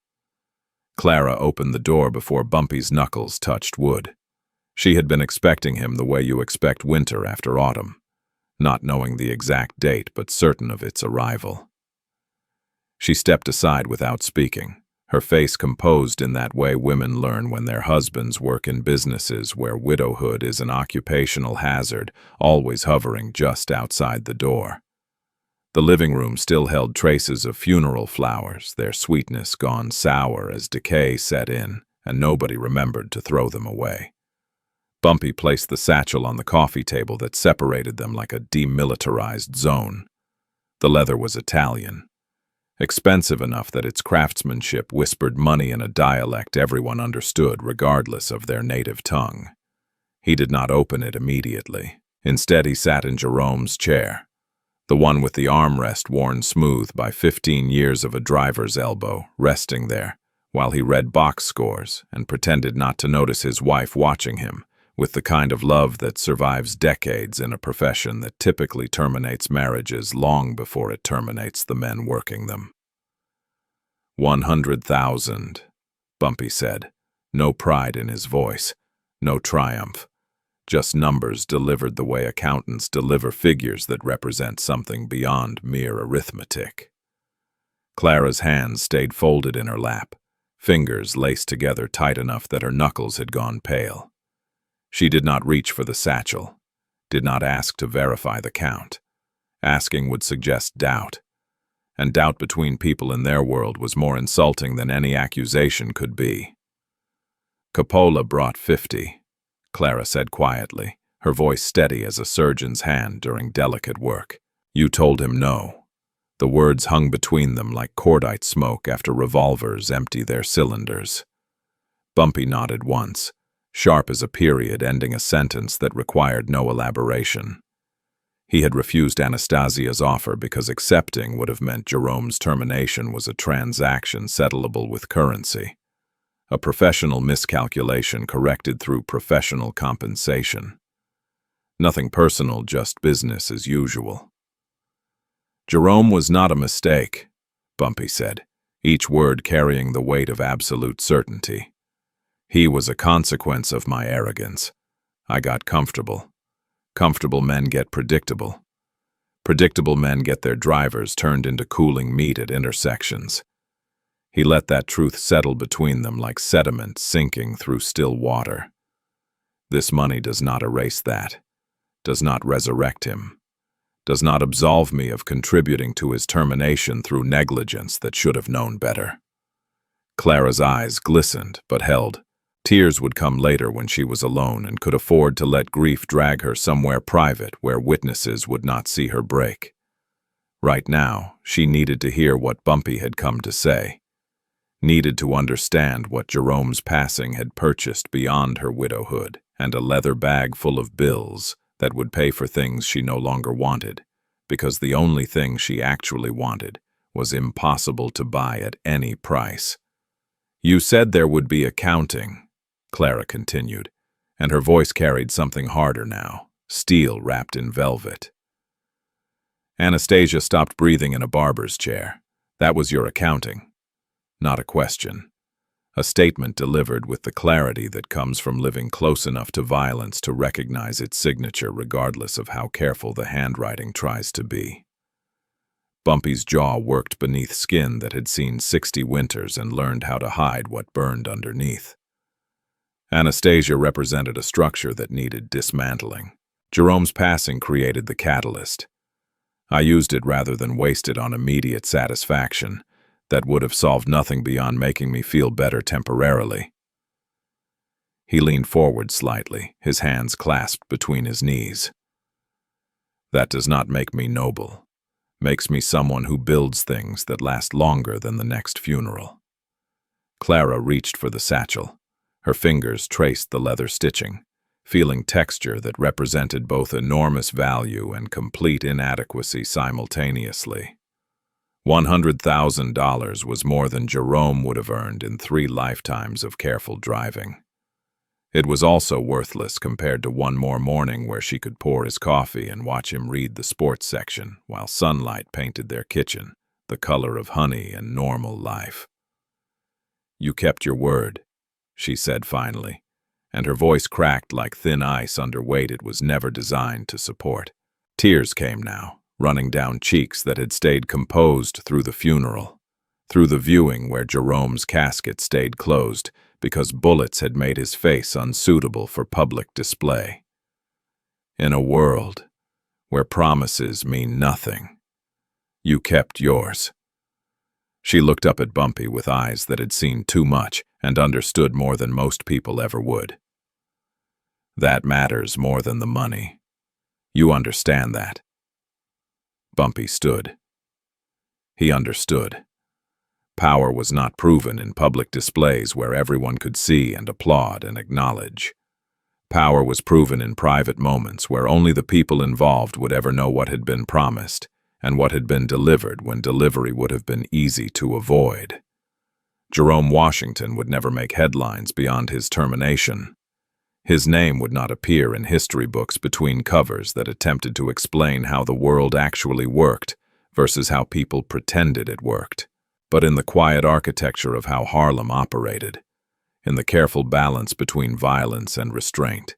Clara opened the door before Bumpy's knuckles touched wood. She had been expecting him the way you expect winter after autumn, not knowing the exact date but certain of its arrival. She stepped aside without speaking, her face composed in that way women learn when their husbands work in businesses where widowhood is an occupational hazard, always hovering just outside the door. The living room still held traces of funeral flowers, their sweetness gone sour as decay set in, and nobody remembered to throw them away. Bumpy placed the satchel on the coffee table that separated them like a demilitarized zone. The leather was Italian, expensive enough that its craftsmanship whispered money in a dialect everyone understood regardless of their native tongue. He did not open it immediately. Instead, he sat in Jerome's chair, the one with the armrest worn smooth by 15 years of a driver's elbow, resting there, while he read box scores and pretended not to notice his wife watching him, with the kind of love that survives decades in a profession that typically terminates marriages long before it terminates the men working them. 100,000, Bumpy said, no pride in his voice, no triumph, just numbers delivered the way accountants deliver figures that represent something beyond mere arithmetic. Clara's hands stayed folded in her lap, fingers laced together tight enough that her knuckles had gone pale. She did not reach for the satchel, did not ask to verify the count. Asking would suggest doubt, and doubt between people in their world was more insulting than any accusation could be. Coppola brought 50, Clara said quietly, her voice steady as a surgeon's hand during delicate work. You told him no. The words hung between them like cordite smoke after revolvers empty their cylinders. Bumpy nodded once, sharp as a period ending a sentence that required no elaboration. He had refused Anastasia's offer because accepting would have meant Jerome's termination was a transaction settleable with currency, a professional miscalculation corrected through professional compensation. Nothing personal, just business as usual. Jerome was not a mistake, Bumpy said, each word carrying the weight of absolute certainty. He was a consequence of my arrogance. I got comfortable. Comfortable men get predictable. Predictable men get their drivers turned into cooling meat at intersections. He let that truth settle between them like sediment sinking through still water. This money does not erase that, does not resurrect him, does not absolve me of contributing to his termination through negligence that should have known better. Clara's eyes glistened but held. Tears would come later when she was alone and could afford to let grief drag her somewhere private where witnesses would not see her break. Right now, she needed to hear what Bumpy had come to say, needed to understand what Jerome's passing had purchased beyond her widowhood and a leather bag full of bills that would pay for things she no longer wanted, because the only thing she actually wanted was impossible to buy at any price. You said there would be accounting, Clara continued, and her voice carried something harder now, steel wrapped in velvet. Anastasia stopped breathing in a barber's chair. That was your accounting. Not a question. A statement delivered with the clarity that comes from living close enough to violence to recognize its signature regardless of how careful the handwriting tries to be. Bumpy's jaw worked beneath skin that had seen 60 winters and learned how to hide what burned underneath. Anastasia represented a structure that needed dismantling. Jerome's passing created the catalyst. I used it rather than waste it on immediate satisfaction that would have solved nothing beyond making me feel better temporarily. He leaned forward slightly, his hands clasped between his knees. That does not make me noble. Makes me someone who builds things that last longer than the next funeral. Clara reached for the satchel. Her fingers traced the leather stitching, feeling texture that represented both enormous value and complete inadequacy simultaneously. $100,000 was more than Jerome would have earned in 3 lifetimes of careful driving. It was also worthless compared to one more morning where she could pour his coffee and watch him read the sports section while sunlight painted their kitchen, the color of honey and normal life. "You kept your word," she said finally, and her voice cracked like thin ice under weight it was never designed to support. Tears came now, running down cheeks that had stayed composed through the funeral, through the viewing where Jerome's casket stayed closed because bullets had made his face unsuitable for public display. In a world where promises mean nothing, you kept yours. She looked up at Bumpy with eyes that had seen too much and understood more than most people ever would. That matters more than the money. You understand that. Bumpy stood. He understood. Power was not proven in public displays where everyone could see and applaud and acknowledge. Power was proven in private moments where only the people involved would ever know what had been promised and what had been delivered when delivery would have been easy to avoid. Jerome Washington would never make headlines beyond his termination. His name would not appear in history books between covers that attempted to explain how the world actually worked versus how people pretended it worked, but in the quiet architecture of how Harlem operated, in the careful balance between violence and restraint.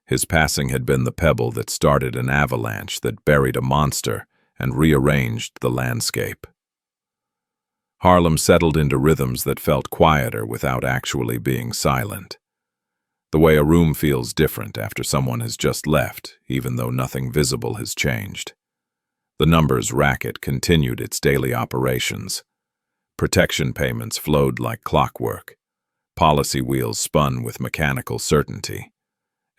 His passing had been the pebble that started an avalanche that buried a monster and rearranged the landscape. Harlem settled into rhythms that felt quieter without actually being silent. The way a room feels different after someone has just left, even though nothing visible has changed. The numbers racket continued its daily operations. Protection payments flowed like clockwork. Policy wheels spun with mechanical certainty.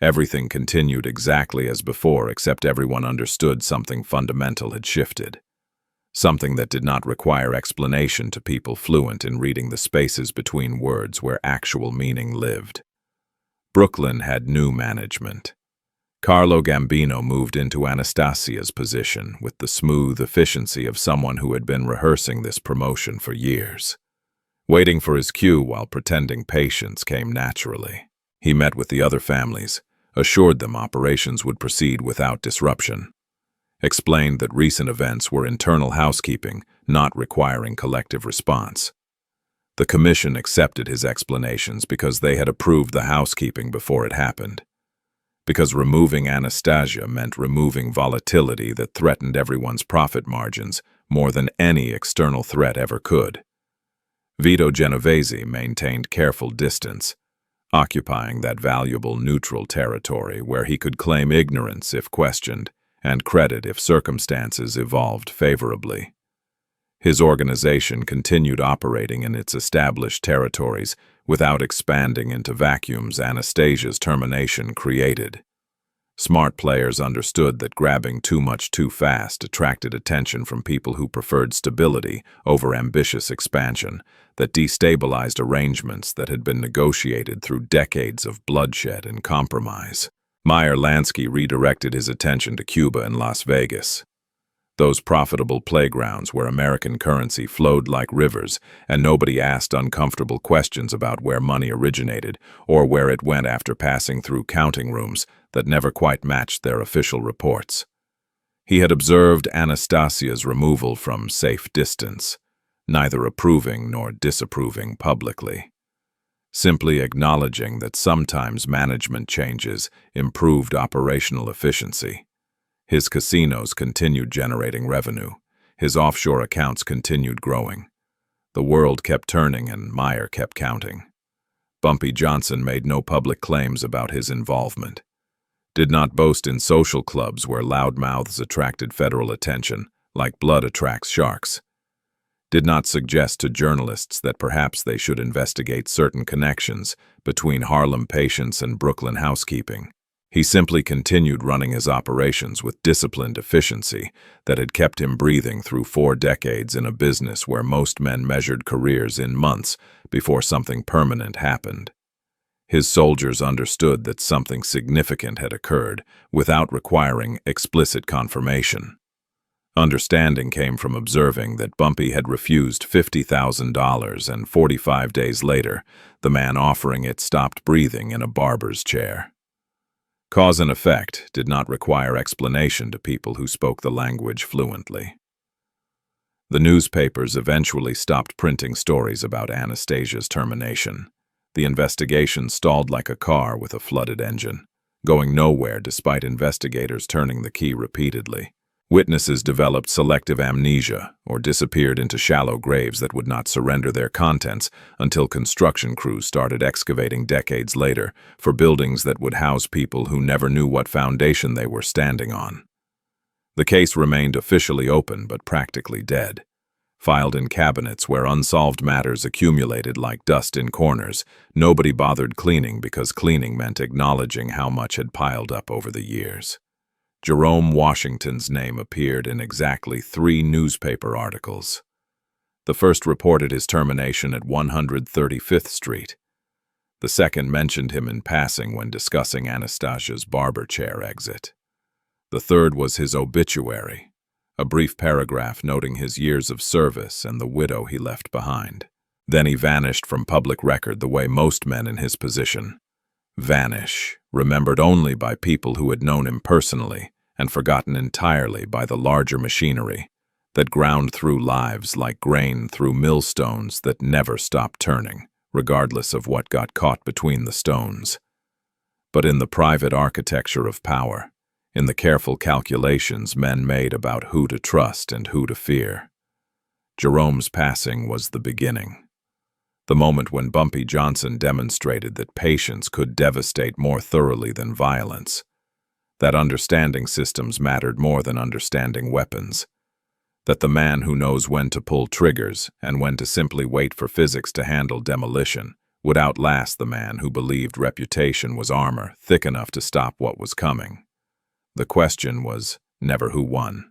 Everything continued exactly as before, except everyone understood something fundamental had shifted. Something that did not require explanation to people fluent in reading the spaces between words where actual meaning lived. Brooklyn had new management. Carlo Gambino moved into Anastasia's position with the smooth efficiency of someone who had been rehearsing this promotion for years. Waiting for his cue while pretending patience came naturally. He met with the other families, assured them operations would proceed without disruption, explained that recent events were internal housekeeping, not requiring collective response. The commission accepted his explanations because they had approved the housekeeping before it happened. Because removing Anastasia meant removing volatility that threatened everyone's profit margins more than any external threat ever could. Vito Genovese maintained careful distance, occupying that valuable neutral territory where he could claim ignorance if questioned and credit if circumstances evolved favorably. His organization continued operating in its established territories without expanding into vacuums Anastasia's termination created. Smart players understood that grabbing too much too fast attracted attention from people who preferred stability over ambitious expansion, that destabilized arrangements that had been negotiated through decades of bloodshed and compromise. Meyer Lansky redirected his attention to Cuba and Las Vegas. Those profitable playgrounds where American currency flowed like rivers and nobody asked uncomfortable questions about where money originated or where it went after passing through counting rooms that never quite matched their official reports. He had observed Anastasia's removal from safe distance, neither approving nor disapproving publicly, simply acknowledging that sometimes management changes improved operational efficiency. His casinos continued generating revenue. His offshore accounts continued growing. The world kept turning and Meyer kept counting. Bumpy Johnson made no public claims about his involvement, did not boast in social clubs where loudmouths attracted federal attention, like blood attracts sharks. did not suggest to journalists that perhaps they should investigate certain connections between Harlem patients and Brooklyn housekeeping. He simply continued running his operations with disciplined efficiency that had kept him breathing through 4 decades in a business where most men measured careers in months before something permanent happened. His soldiers understood that something significant had occurred without requiring explicit confirmation. Understanding came from observing that Bumpy had refused $50,000 and 45 days later, the man offering it stopped breathing in a barber's chair. Cause and effect did not require explanation to people who spoke the language fluently. The newspapers eventually stopped printing stories about Anastasia's termination. The investigation stalled like a car with a flooded engine, going nowhere despite investigators turning the key repeatedly. Witnesses developed selective amnesia or disappeared into shallow graves that would not surrender their contents until construction crews started excavating decades later for buildings that would house people who never knew what foundation they were standing on. The case remained officially open but practically dead. Filed in cabinets where unsolved matters accumulated like dust in corners, nobody bothered cleaning because cleaning meant acknowledging how much had piled up over the years. Jerome Washington's name appeared in exactly 3 newspaper articles. The first reported his termination at 135th Street. The second mentioned him in passing when discussing Anastasia's barber chair exit. The third was his obituary, a brief paragraph noting his years of service and the widow he left behind. Then he vanished from public record the way most men in his position vanish, remembered only by people who had known him personally and forgotten entirely by the larger machinery that ground through lives like grain through millstones that never stopped turning, regardless of what got caught between the stones. But in the private architecture of power, in the careful calculations men made about who to trust and who to fear, Jerome's passing was the beginning. The moment when Bumpy Johnson demonstrated that patience could devastate more thoroughly than violence, that understanding systems mattered more than understanding weapons, that the man who knows when to pull triggers and when to simply wait for physics to handle demolition would outlast the man who believed reputation was armor thick enough to stop what was coming. The question was never who won.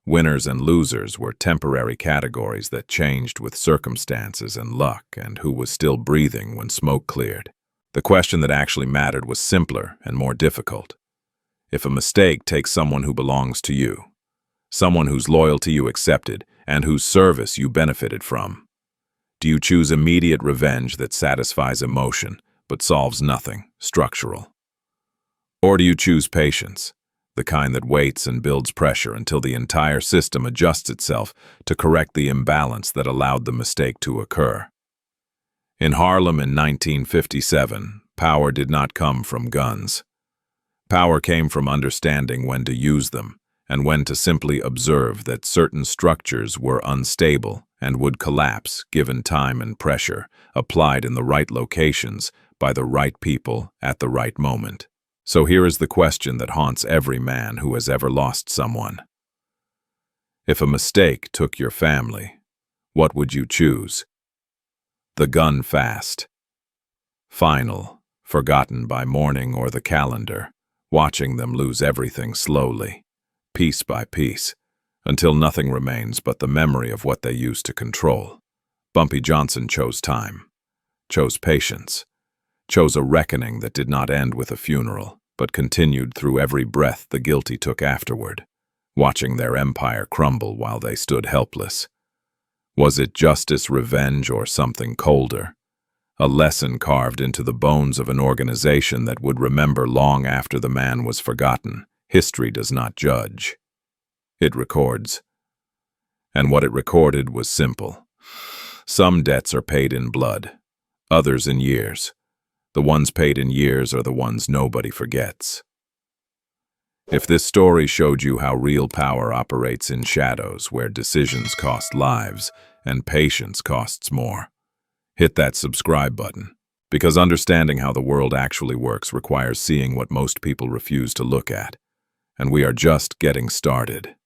Winners and losers were temporary categories that changed with circumstances and luck and who was still breathing when smoke cleared. The question that actually mattered was simpler and more difficult. If a mistake takes someone who belongs to you, someone whose loyalty you accepted and whose service you benefited from, do you choose immediate revenge that satisfies emotion but solves nothing structural? Or do you choose patience, the kind that waits and builds pressure until the entire system adjusts itself to correct the imbalance that allowed the mistake to occur? In Harlem in 1957, power did not come from guns. Power came from understanding when to use them and when to simply observe that certain structures were unstable and would collapse given time and pressure applied in the right locations by the right people at the right moment. So here is the question that haunts every man who has ever lost someone. If a mistake took your family, what would you choose? The gun fast. Final, forgotten by morning or the calendar, watching them lose everything slowly, piece by piece, until nothing remains but the memory of what they used to control. Bumpy Johnson chose time, chose patience, chose a reckoning that did not end with a funeral, but continued through every breath the guilty took afterward, watching their empire crumble while they stood helpless. Was it justice, revenge, or something colder? A lesson carved into the bones of an organization that would remember long after the man was forgotten. History does not judge. It records. And what it recorded was simple. Some debts are paid in blood, others in years. The ones paid in years are the ones nobody forgets. If this story showed you how real power operates in shadows where decisions cost lives and patience costs more, hit that subscribe button, because understanding how the world actually works requires seeing what most people refuse to look at, and we are just getting started.